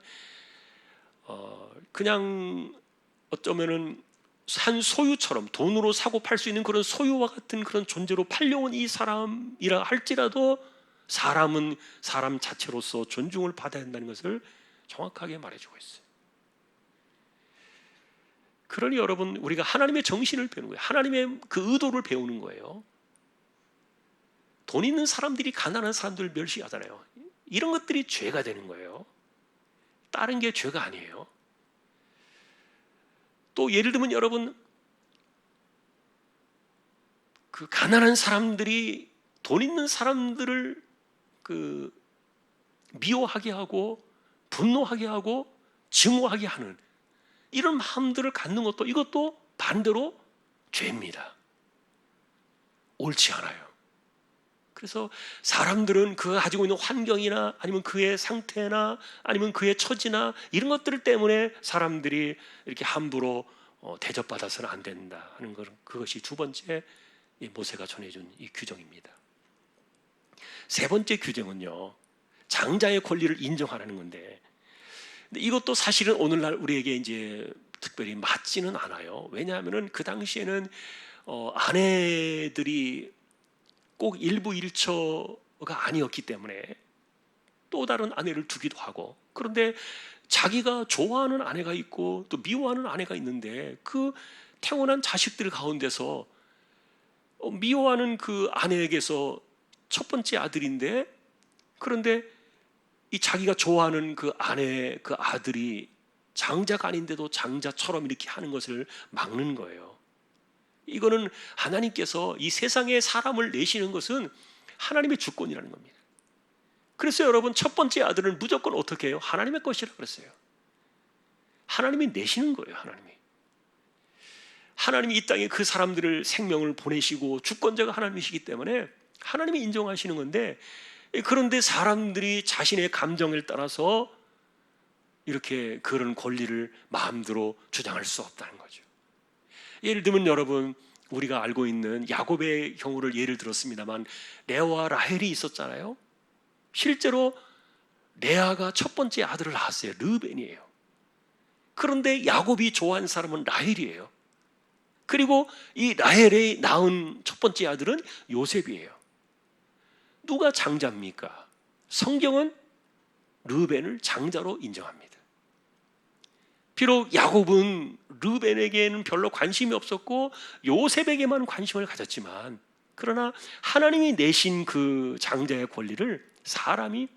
그냥 어쩌면은 한 소유처럼 돈으로 사고 팔 수 있는 그런 소유와 같은 그런 존재로 팔려온 이 사람이라 할지라도 사람은 사람 자체로서 존중을 받아야 한다는 것을 정확하게 말해주고 있어요. 그러니 여러분, 우리가 하나님의 정신을 배우는 거예요. 하나님의 그 의도를 배우는 거예요. 돈 있는 사람들이 가난한 사람들을 멸시하잖아요. 이런 것들이 죄가 되는 거예요. 다른 게 죄가 아니에요. 또 예를 들면 여러분, 그 가난한 사람들이 돈 있는 사람들을 미워하게 하고 분노하게 하고 증오하게 하는 이런 마음들을 갖는 것도, 이것도 반대로 죄입니다. 옳지 않아요. 그래서 사람들은 그가 가지고 있는 환경이나 아니면 그의 상태나 아니면 그의 처지나 이런 것들 때문에 사람들이 이렇게 함부로 대접받아서는 안 된다 하는 것, 그것이 두 번째 모세가 전해준 이 규정입니다. 세 번째 규정은요, 장자의 권리를 인정하라는 건데, 근데 이것도 사실은 오늘날 우리에게 이제 특별히 맞지는 않아요. 왜냐하면은 그 당시에는 아내들이 꼭 일부 일처가 아니었기 때문에 또 다른 아내를 두기도 하고, 그런데 자기가 좋아하는 아내가 있고 또 미워하는 아내가 있는데, 그 태어난 자식들 가운데서 미워하는 그 아내에게서 첫 번째 아들인데, 그런데 이 자기가 좋아하는 그 아내의 그 아들이 장자가 아닌데도 장자처럼 이렇게 하는 것을 막는 거예요. 이거는 하나님께서 이 세상에 사람을 내시는 것은 하나님의 주권이라는 겁니다. 그래서 여러분, 첫 번째 아들은 무조건 어떻게 해요? 하나님의 것이라고 그랬어요. 하나님이 내시는 거예요. 하나님이 이 땅에 그 사람들을 생명을 보내시고 주권자가 하나님이시기 때문에 하나님이 인정하시는 건데, 그런데 사람들이 자신의 감정에 따라서 이렇게 그런 권리를 마음대로 주장할 수 없다는 거죠. 예를 들면 여러분, 우리가 알고 있는 야곱의 경우를 예를 들었습니다만, 레아와 라헬이 있었잖아요. 실제로 레아가 첫 번째 아들을 낳았어요. 르벤이에요. 그런데 야곱이 좋아하는 사람은 라헬이에요. 그리고 이 라헬이 낳은 첫 번째 아들은 요셉이에요. 누가 장자입니까? 성경은 르벤을 장자로 인정합니다. 비록 야곱은 르벤에게는 별로 관심이 없었고 요셉에게만 관심을 가졌지만, 그러나 하나님이 내신 그 장자의 권리를 사람이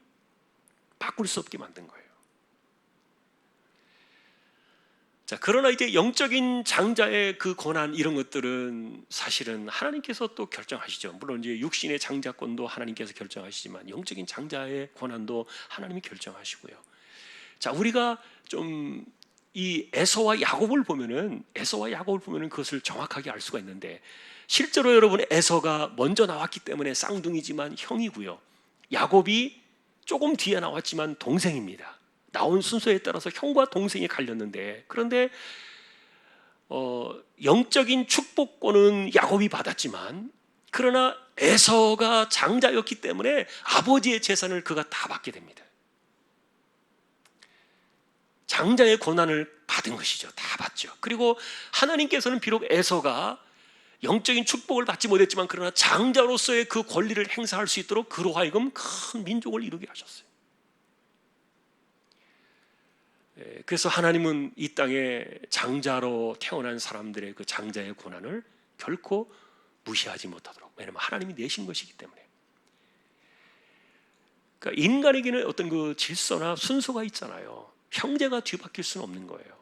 바꿀 수 없게 만든 거예요. 자, 그러나 이제 영적인 장자의 그 권한, 이런 것들은 사실은 하나님께서 또 결정하시죠. 물론 이제 육신의 장자권도 하나님께서 결정하시지만 영적인 장자의 권한도 하나님이 결정하시고요. 자, 우리가 좀 이 에서와 야곱을 보면은 그것을 정확하게 알 수가 있는데, 실제로 여러분 에서가 먼저 나왔기 때문에 쌍둥이지만 형이고요. 야곱이 조금 뒤에 나왔지만 동생입니다. 나온 순서에 따라서 형과 동생이 갈렸는데, 그런데 영적인 축복권은 야곱이 받았지만, 그러나 에서가 장자였기 때문에 아버지의 재산을 그가 다 받게 됩니다. 장자의 권한을 받은 것이죠. 다 받죠. 그리고 하나님께서는 비록 에서가 영적인 축복을 받지 못했지만, 그러나 장자로서의 그 권리를 행사할 수 있도록 그로 하여금 큰 민족을 이루게 하셨어요. 그래서 하나님은 이 땅에 장자로 태어난 사람들의 그 장자의 권한을 결코 무시하지 못하도록, 왜냐하면 하나님이 내신 것이기 때문에. 그러니까 인간에게는 어떤 그 질서나 순서가 있잖아요. 형제가 뒤바뀔 수는 없는 거예요.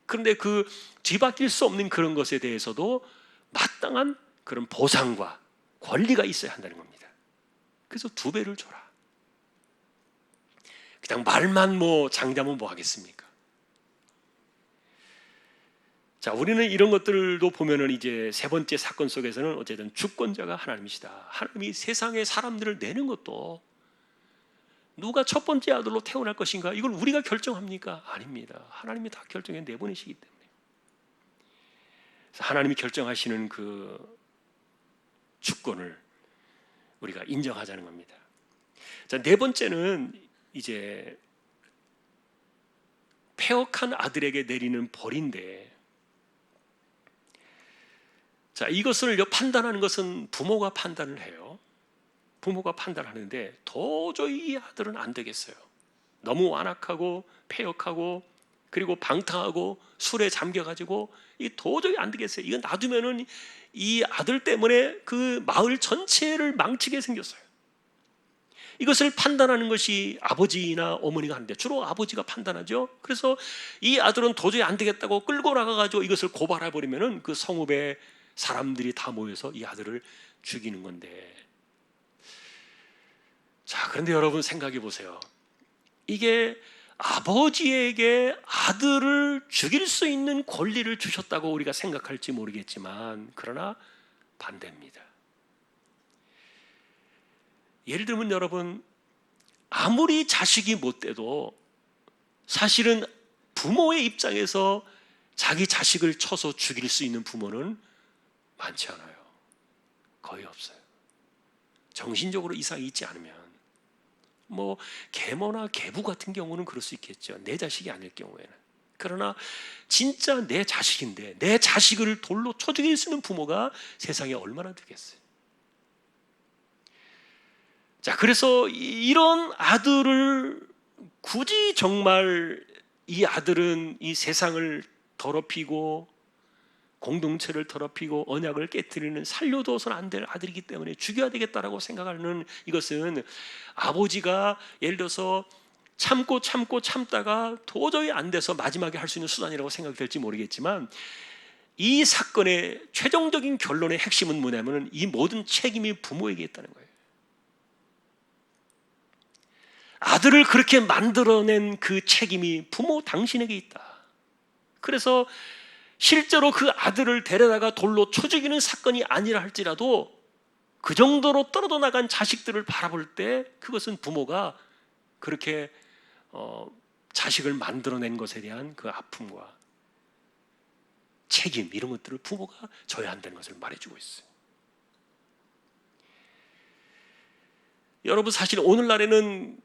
그런데 그 뒤바뀔 수 없는 그런 것에 대해서도 마땅한 그런 보상과 권리가 있어야 한다는 겁니다. 그래서 2배를 줘라. 그냥 말만 뭐 장자면 뭐 하겠습니까? 자, 우리는 이런 것들도 보면은 이제 세 번째 사건 속에서는 어쨌든 주권자가 하나님이시다. 하나님이 세상에 사람들을 내는 것도 누가 첫 번째 아들로 태어날 것인가, 이걸 우리가 결정합니까? 아닙니다. 하나님이 다 결정해 내보내시기 때문에. 그래서 하나님이 결정하시는 그 주권을 우리가 인정하자는 겁니다. 자, 4번째는 이제 패역한 아들에게 내리는 벌인데, 자, 이것을 판단하는 것은 부모가 판단을 해요. 부모가 판단하는데 도저히 이 아들은 안 되겠어요. 너무 완악하고 패역하고 그리고 방탕하고 술에 잠겨가지고 이 도저히 안 되겠어요. 이거 놔두면은 이 아들 때문에 그 마을 전체를 망치게 생겼어요. 이것을 판단하는 것이 아버지나 어머니가 하는데 주로 아버지가 판단하죠. 그래서 이 아들은 도저히 안 되겠다고 끌고 나가가지고 이것을 고발해버리면은 그 성읍의 사람들이 다 모여서 이 아들을 죽이는 건데, 자, 그런데 여러분 생각해 보세요. 이게 아버지에게 아들을 죽일 수 있는 권리를 주셨다고 우리가 생각할지 모르겠지만, 그러나 반대입니다. 예를 들면 여러분, 아무리 자식이 못돼도 사실은 부모의 입장에서 자기 자식을 쳐서 죽일 수 있는 부모는 많지 않아요. 거의 없어요. 정신적으로 이상이 있지 않으면. 뭐 계모나 계부 같은 경우는 그럴 수 있겠죠. 내 자식이 아닐 경우에는. 그러나 진짜 내 자식인데 내 자식을 돌로 쳐 죽일 수 있는 부모가 세상에 얼마나 되겠어요. 자, 그래서 이런 아들을 굳이 정말 이 아들은 이 세상을 더럽히고 공동체를 더럽히고 언약을 깨트리는, 살려둬서는 안 될 아들이기 때문에 죽여야 되겠다라고 생각하는, 이것은 아버지가 예를 들어서 참다가 도저히 안 돼서 마지막에 할 수 있는 수단이라고 생각이 될지 모르겠지만, 이 사건의 최종적인 결론의 핵심은 뭐냐면 이 모든 책임이 부모에게 있다는 거예요. 아들을 그렇게 만들어낸 그 책임이 부모 당신에게 있다. 그래서 실제로 그 아들을 데려다가 돌로 쳐 죽이는 사건이 아니라 할지라도 그 정도로 떨어져 나간 자식들을 바라볼 때 그것은 부모가 그렇게 자식을 만들어낸 것에 대한 그 아픔과 책임, 이런 것들을 부모가 져야 한다는 것을 말해주고 있어요. 여러분, 사실 오늘날에는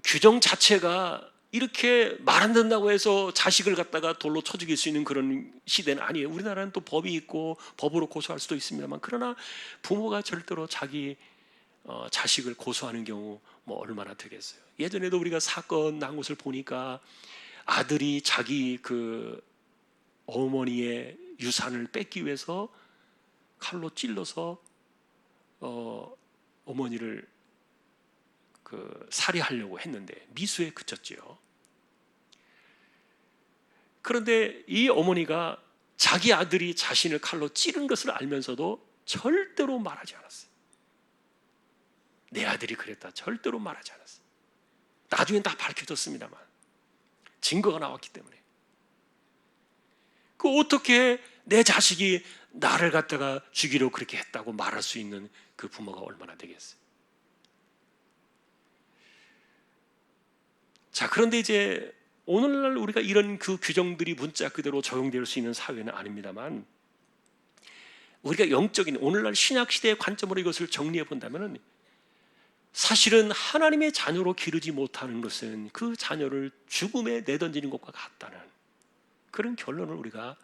규정 자체가 이렇게 말 안 듣는다고 해서 자식을 갖다가 돌로 쳐 죽일 수 있는 그런 시대는 아니에요. 우리나라는 또 법이 있고 법으로 고소할 수도 있습니다만, 그러나 부모가 절대로 자기 자식을 고소하는 경우 뭐 얼마나 되겠어요. 예전에도 우리가 사건 난 것을 보니까 아들이 자기 그 어머니의 유산을 뺏기 위해서 칼로 찔러서 어머니를 살해하려고 했는데 미수에 그쳤지요. 그런데 이 어머니가 자기 아들이 자신을 칼로 찌른 것을 알면서도 절대로 말하지 않았어요. 내 아들이 그랬다, 절대로 말하지 않았어요. 나중엔 다 밝혀졌습니다만 증거가 나왔기 때문에. 어떻게 내 자식이 나를 갖다가 죽이려고 그렇게 했다고 말할 수 있는 그 부모가 얼마나 되겠어요. 자, 그런데 이제 오늘날 우리가 이런 그 규정들이 문자 그대로 적용될 수 있는 사회는 아닙니다만, 우리가 영적인 오늘날 신약 시대의 관점으로 이것을 정리해 본다면, 사실은 하나님의 자녀로 기르지 못하는 것은 그 자녀를 죽음에 내던지는 것과 같다는 그런 결론을 우리가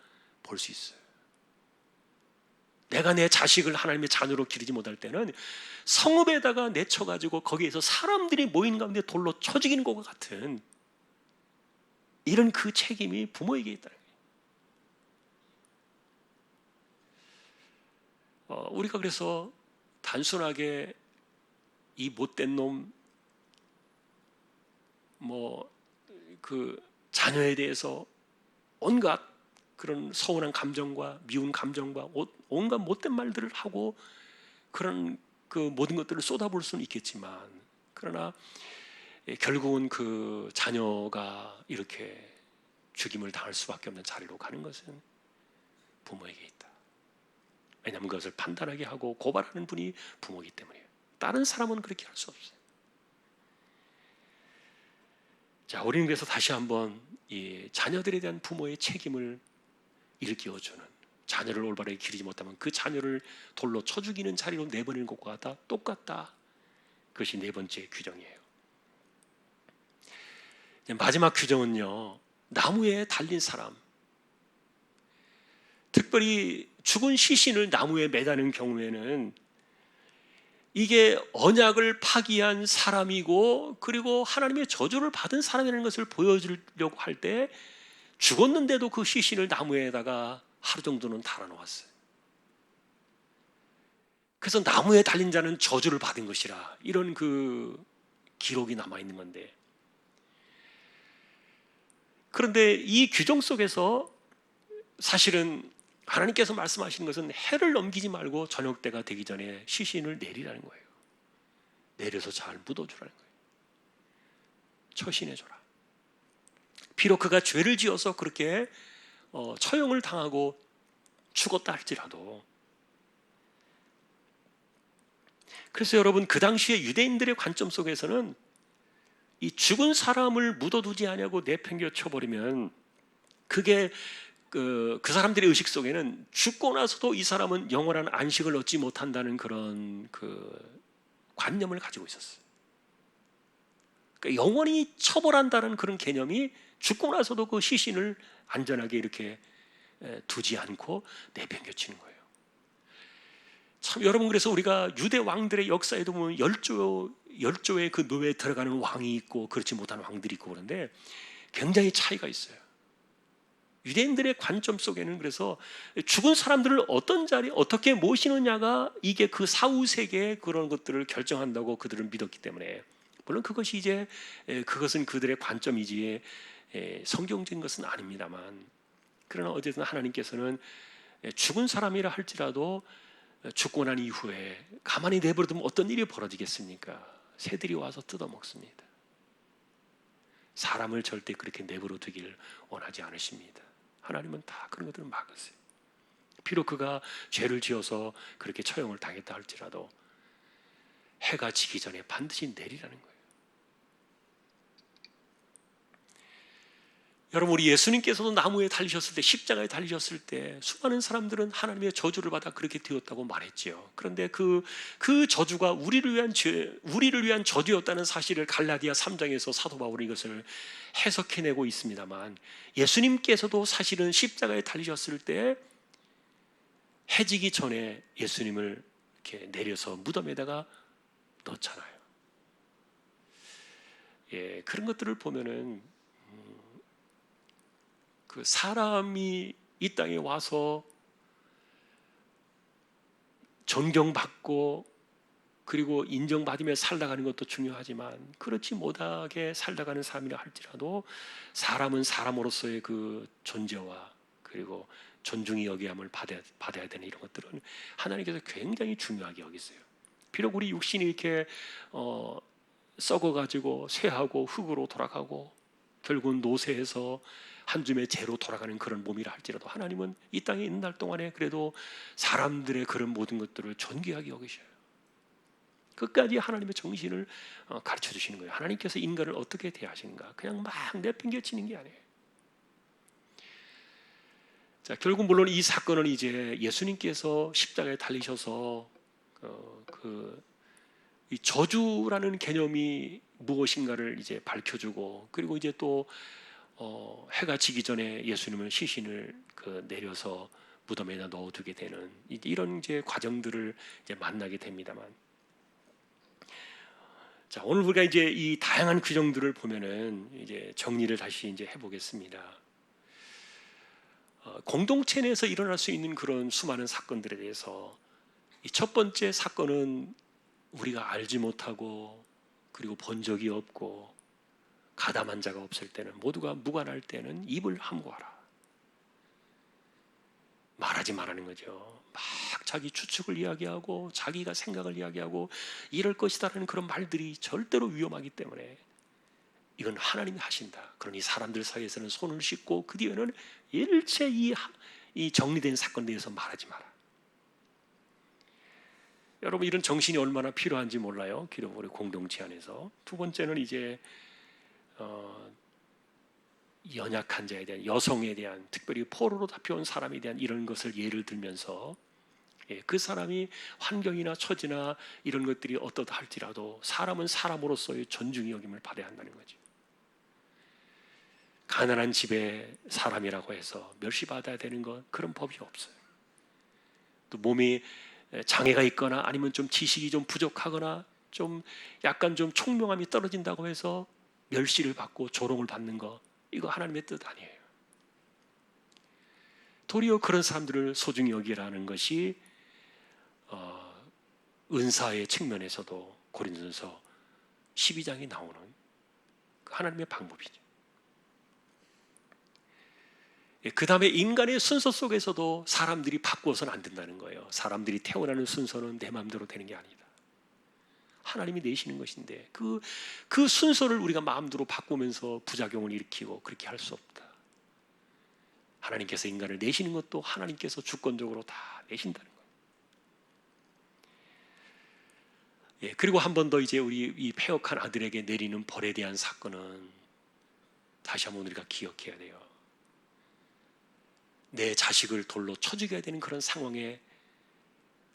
볼 수 있어요. 내가 내 자식을 하나님의 자녀로 기르지 못할 때는 성읍에다가 내쳐가지고 거기에서 사람들이 모인 가운데 돌로 쳐 죽이는 것과 같은 이런 그 책임이 부모에게 있다는 거예요. 우리가 그래서 단순하게 이 못된 놈, 그 자녀에 대해서 온갖 그런 서운한 감정과 미운 감정과 온갖 못된 말들을 하고 그런 그 모든 것들을 쏟아볼 수는 있겠지만, 그러나 결국은 그 자녀가 이렇게 죽임을 당할 수밖에 없는 자리로 가는 것은 부모에게 있다. 왜냐하면 그것을 판단하게 하고 고발하는 분이 부모이기 때문이에요. 다른 사람은 그렇게 할 수 없어요. 자, 우리는 그래서 다시 한번 이 자녀들에 대한 부모의 책임을 일깨워주는, 자녀를 올바르게 기르지 못하면 그 자녀를 돌로 쳐 죽이는 자리로 내보내는 것과 다 똑같다. 그것이 네 번째 규정이에요. 마지막 규정은요, 나무에 달린 사람, 특별히 죽은 시신을 나무에 매다는 경우에는 이게 언약을 파기한 사람이고, 그리고 하나님의 저주를 받은 사람이라는 것을 보여주려고 할 때 죽었는데도 그 시신을 나무에다가 하루 정도는 달아놓았어요. 그래서 나무에 달린 자는 저주를 받은 것이라, 이런 그 기록이 남아있는 건데, 그런데 이 규정 속에서 사실은 하나님께서 말씀하시는 것은 해를 넘기지 말고 저녁 때가 되기 전에 시신을 내리라는 거예요. 내려서 잘 묻어주라는 거예요. 처신해줘라. 비록 그가 죄를 지어서 그렇게 처형을 당하고 죽었다 할지라도. 그래서 여러분, 그 당시에 유대인들의 관점 속에서는 이 죽은 사람을 묻어두지 않냐고 내팽겨 쳐버리면, 그게 그 사람들의 의식 속에는 죽고 나서도 이 사람은 영원한 안식을 얻지 못한다는 그런 그 관념을 가지고 있었어요. 그러니까 영원히 처벌한다는 그런 개념이 죽고 나서도 그 시신을 안전하게 이렇게 두지 않고 내팽겨치는 거예요. 참, 여러분, 그래서 우리가 유대 왕들의 역사에도 보면 열조의 그 노예에 들어가는 왕이 있고 그렇지 못한 왕들이 있고 그런데 굉장히 차이가 있어요. 유대인들의 관점 속에는 그래서 죽은 사람들을 어떤 자리에 어떻게 모시느냐가 이게 그 사후세계의 그런 것들을 결정한다고 그들은 믿었기 때문에, 물론 그것이 이제 그것은 그들의 관점이지 성경적인 것은 아닙니다만, 그러나 어쨌든 하나님께서는 죽은 사람이라 할지라도 죽고 난 이후에 가만히 내버려두면 어떤 일이 벌어지겠습니까? 새들이 와서 뜯어먹습니다. 사람을 절대 그렇게 내버려두길 원하지 않으십니다. 하나님은 다 그런 것들을 막으세요. 비록 그가 죄를 지어서 그렇게 처형을 당했다 할지라도 해가 지기 전에 반드시 내리라는 거예요. 여러분, 우리 예수님께서도 나무에 달리셨을 때, 십자가에 달리셨을 때 수많은 사람들은 하나님의 저주를 받아 그렇게 되었다고 말했지요. 그런데 그 저주가 우리를 위한 저주였다는 사실을 갈라디아 3장에서 사도 바울이 이것을 해석해내고 있습니다만, 예수님께서도 사실은 십자가에 달리셨을 때 해지기 전에 예수님을 이렇게 내려서 무덤에다가 넣잖아요. 예, 그런 것들을 보면은 그 사람이 이 땅에 와서 존경받고 그리고 인정받으며 살아가는 것도 중요하지만, 그렇지 못하게 살아가는 삶이라 할지라도 사람은 사람으로서의 그 존재와 그리고 존중이 여김을 받아야 되는 이런 것들은 하나님께서 굉장히 중요하게 여기세요. 비록 우리 육신이 이렇게 썩어가지고 쇠하고 흙으로 돌아가고 결국은 노쇠해서 한 줌의 재로 돌아가는 그런 몸이라 할지라도, 하나님은 이 땅에 있는 날 동안에 그래도 사람들의 그런 모든 것들을 존귀하게 여기셔요. 끝까지 하나님의 정신을 가르쳐 주시는 거예요. 하나님께서 인간을 어떻게 대하시는가, 그냥 막 내팽개치는 게 아니에요. 자, 결국 물론 이 사건은 이제 예수님께서 십자가에 달리셔서 이 저주라는 개념이 무엇인가를 이제 밝혀주고, 그리고 이제 또 해가 지기 전에 예수님을 시신을 내려서 무덤에다 넣어두게 되는 이런 이제 과정들을 이제 만나게 됩니다만, 자, 오늘 우리가 이제 이 다양한 규정들을 보면은 이제 정리를 다시 이제 해보겠습니다. 공동체 내에서 일어날 수 있는 그런 수많은 사건들에 대해서 이 첫 번째 사건은 우리가 알지 못하고 그리고 본 적이 없고 가담한 자가 없을 때는, 모두가 무관할 때는 입을 함구하라. 말하지 말라는 거죠. 막 자기 추측을 이야기하고 자기가 생각을 이야기하고 이럴 것이다라는 그런 말들이 절대로 위험하기 때문에 이건 하나님이 하신다. 그러니 사람들 사이에서는 손을 씻고 그 뒤에는 일체 이 정리된 사건에 대해서 말하지 마라. 여러분, 이런 정신이 얼마나 필요한지 몰라요. 기록 우리 공동체 안에서. 두 번째는 이제 연약한 자에 대한, 여성에 대한, 특별히 포로로 잡혀온 사람에 대한 이런 것을 예를 들면서, 그 사람이 환경이나 처지나 이런 것들이 어떻다 할지라도 사람은 사람으로서의 존중이 여김을 받아야 한다는 거죠. 가난한 집의 사람이라고 해서 멸시받아야 되는 것, 그런 법이 없어요. 또 몸이 장애가 있거나 아니면 좀 지식이 좀 부족하거나 좀 약간 좀 총명함이 떨어진다고 해서 멸시를 받고 조롱을 받는 것, 이거 하나님의 뜻 아니에요. 도리어 그런 사람들을 소중히 여기라는 것이 은사의 측면에서도 고린도전서 12장에 나오는 하나님의 방법이죠. 그 다음에 인간의 순서 속에서도 사람들이 바꾸어서는 안 된다는 거예요. 사람들이 태어나는 순서는 내 마음대로 되는 게 아니다. 하나님이 내시는 것인데 그 순서를 우리가 마음대로 바꾸면서 부작용을 일으키고 그렇게 할 수 없다. 하나님께서 인간을 내시는 것도 하나님께서 주권적으로 다 내신다는 거예요. 그리고 한 번 더 이제 우리 이 패역한 아들에게 내리는 벌에 대한 사건은 다시 한번 우리가 기억해야 돼요. 내 자식을 돌로 쳐 죽여야 되는 그런 상황에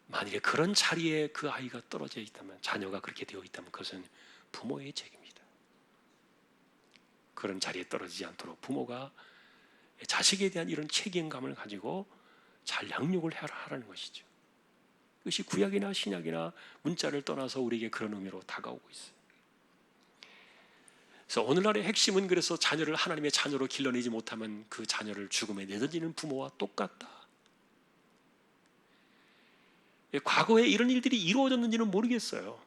만일에 그런 자리에 그 아이가 떨어져 있다면, 자녀가 그렇게 되어 있다면 그것은 부모의 책임이다. 그런 자리에 떨어지지 않도록 부모가 자식에 대한 이런 책임감을 가지고 잘 양육을 하라는 것이죠. 그것이 구약이나 신약이나 문자를 떠나서 우리에게 그런 의미로 다가오고 있어요. 그래서 오늘날의 핵심은, 그래서 자녀를 하나님의 자녀로 길러내지 못하면 그 자녀를 죽음에 내던지는 부모와 똑같다. 과거에 이런 일들이 이루어졌는지는 모르겠어요.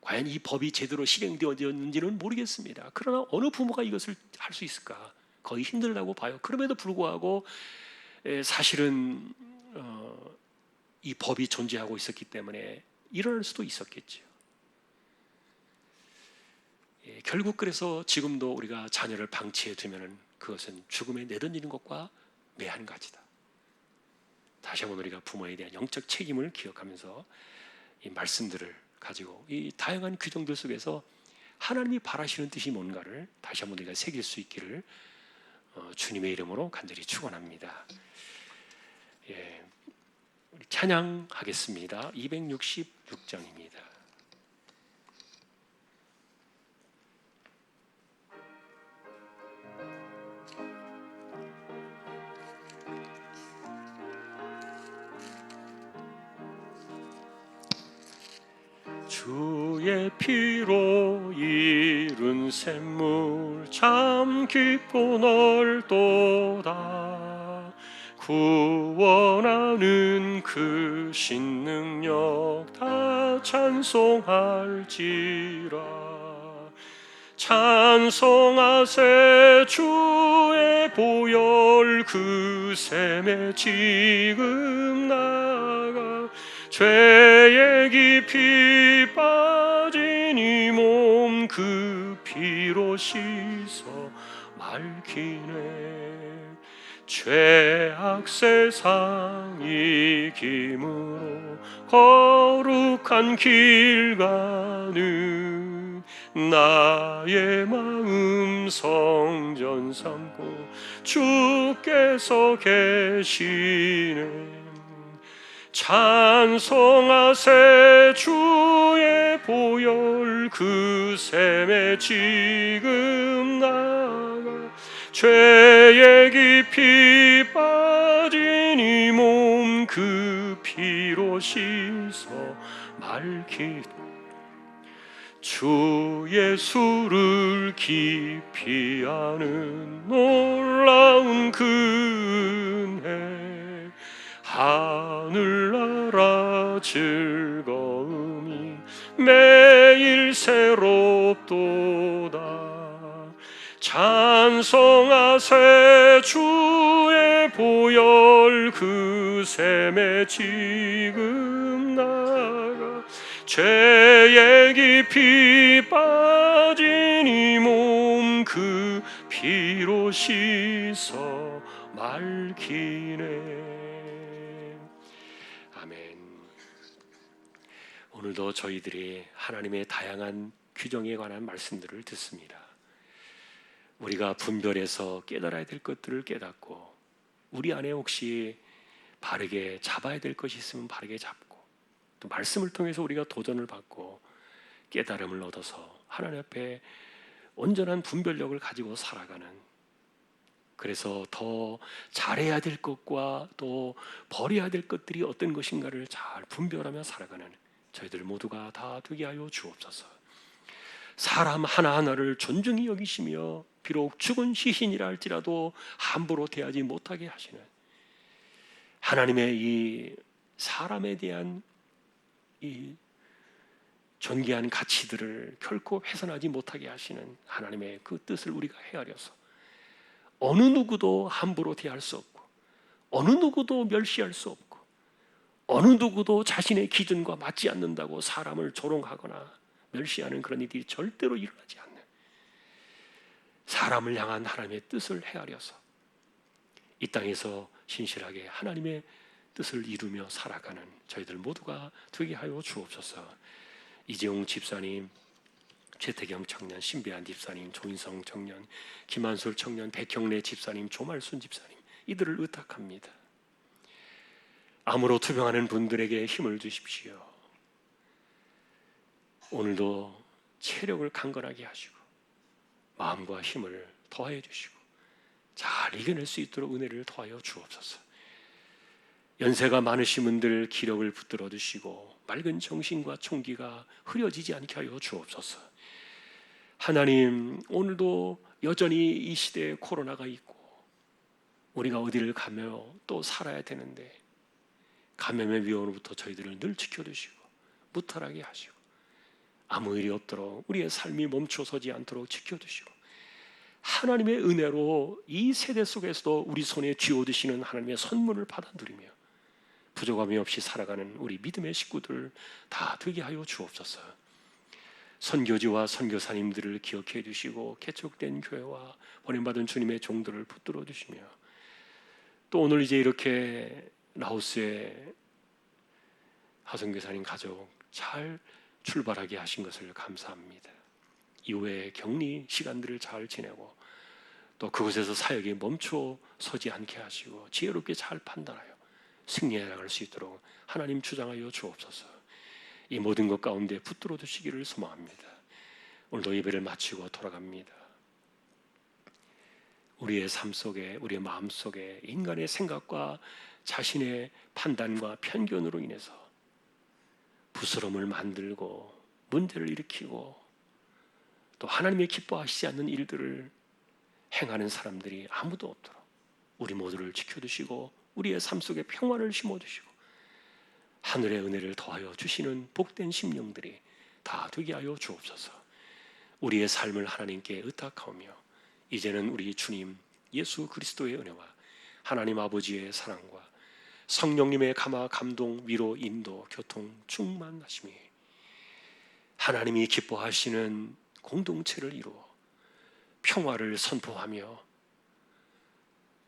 과연 이 법이 제대로 실행되어졌는지는 모르겠습니다. 그러나 어느 부모가 이것을 할 수 있을까? 거의 힘들다고 봐요. 그럼에도 불구하고 사실은 이 법이 존재하고 있었기 때문에 일어날 수도 있었겠죠. 결국 그래서 지금도 우리가 자녀를 방치해 두면은 그것은 죽음에 내던지는 것과 매한 가지다. 다시 한번 우리가 부모에 대한 영적 책임을 기억하면서 이 말씀들을 가지고 이 다양한 규정들 속에서 하나님이 바라시는 뜻이 뭔가를 다시 한번 우리가 새길 수 있기를 주님의 이름으로 간절히 축원합니다. 예, 우리 찬양하겠습니다. 266장입니다. 주의 피로 이룬 샘물 참 깊고 넓도다. 구원하는 그 신능력 다 찬송할지라. 찬송하세 주의 보혈 그 샘에 지금 나가 죄에 깊이 빠진 이 몸 그 피로 씻어 맑히네. 죄악 세상 이김으로 거룩한 길 가는 나의 마음 성전 삼고 주께서 계시네. 찬송하세 주의 보혈 그 샘에 지금 나가 죄에 깊이 빠진 이 몸 그 피로 씻어 맑히 주 예수를 깊이 아는 놀라운 그 은혜 하늘나라 즐거움이 매일 새롭도다. 찬송하세 주의 보혈 그 샘에 지금 나가 죄에 깊이 빠진 이 몸 그 피로 씻어 맑히네. 아멘. 오늘도 저희들이 하나님의 다양한 규정에 관한 말씀들을 듣습니다. 우리가 분별해서 깨달아야 될 것들을 깨닫고 우리 안에 혹시 바르게 잡아야 될 것이 있으면 바르게 잡고 또 말씀을 통해서 우리가 도전을 받고 깨달음을 얻어서 하나님 앞에 온전한 분별력을 가지고 살아가는, 그래서 더 잘해야 될 것과 또 버려야 될 것들이 어떤 것인가를 잘 분별하며 살아가는 저희들 모두가 다 되게 하여 주옵소서. 사람 하나하나를 존중히 여기시며 비록 죽은 시신이라 할지라도 함부로 대하지 못하게 하시는 하나님의 이 사람에 대한 이 존귀한 가치들을 결코 훼손하지 못하게 하시는 하나님의 그 뜻을 우리가 헤아려서 어느 누구도 함부로 대할 수 없고 어느 누구도 멸시할 수 없고 어느 누구도 자신의 기준과 맞지 않는다고 사람을 조롱하거나 멸시하는 그런 일이 절대로 일어나지 않는 사람을 향한 하나님의 뜻을 헤아려서 이 땅에서 신실하게 하나님의 뜻을 이루며 살아가는 저희들 모두가 되게 하여 주옵소서. 이재용 집사님, 최태경 청년, 신배한 집사님, 조인성 청년, 김한솔 청년, 백형래 집사님, 조말순 집사님, 이들을 의탁합니다. 암으로 투병하는 분들에게 힘을 주십시오. 오늘도 체력을 강건하게 하시고 마음과 힘을 더하여 주시고 잘 이겨낼 수 있도록 은혜를 더하여 주옵소서. 연세가 많으신 분들 기력을 붙들어 주시고 맑은 정신과 총기가 흐려지지 않게 하여 주옵소서. 하나님, 오늘도 여전히 이 시대에 코로나가 있고 우리가 어디를 가며 또 살아야 되는데 감염의 위험으로부터 저희들을 늘 지켜주시고 무탈하게 하시고 아무 일이 없도록 우리의 삶이 멈춰서지 않도록 지켜주시고 하나님의 은혜로 이 세대 속에서도 우리 손에 쥐어드시는 하나님의 선물을 받아 누리며 부족함이 없이 살아가는 우리 믿음의 식구들 다 되게 하여 주옵소서. 선교지와 선교사님들을 기억해 주시고 개척된 교회와 보냄받은 주님의 종들을 붙들어 주시며 또 오늘 이제 이렇게 라오스의 하성교사님 가족 잘 출발하게 하신 것을 감사합니다. 이후에 격리 시간들을 잘 지내고 또 그곳에서 사역이 멈춰 서지 않게 하시고 지혜롭게 잘 판단하여 승리해 나갈 수 있도록 하나님 주장하여 주옵소서. 이 모든 것 가운데 붙들어 두시기를 소망합니다. 오늘도 예배를 마치고 돌아갑니다. 우리의 삶 속에, 우리의 마음 속에 인간의 생각과 자신의 판단과 편견으로 인해서 부스럼을 만들고 문제를 일으키고 또 하나님의 기뻐하시지 않는 일들을 행하는 사람들이 아무도 없도록 우리 모두를 지켜주시고 우리의 삶 속에 평화를 심어주시고 하늘의 은혜를 더하여 주시는 복된 심령들이 다 되게 하여 주옵소서. 우리의 삶을 하나님께 의탁하오며 이제는 우리 주님 예수 그리스도의 은혜와 하나님 아버지의 사랑과 성령님의 감화, 감동, 위로, 인도, 교통, 충만하심이 하나님이 기뻐하시는 공동체를 이루어 평화를 선포하며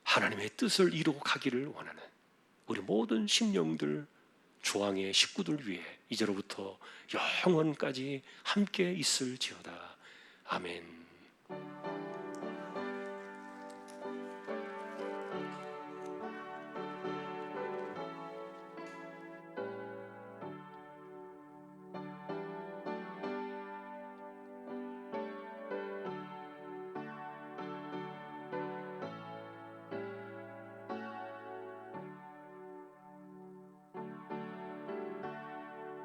하나님의 뜻을 이루어 가기를 원하는 우리 모든 심령들, 조항의 식구들 위해 이제로부터 영원까지 함께 있을지어다. 아멘.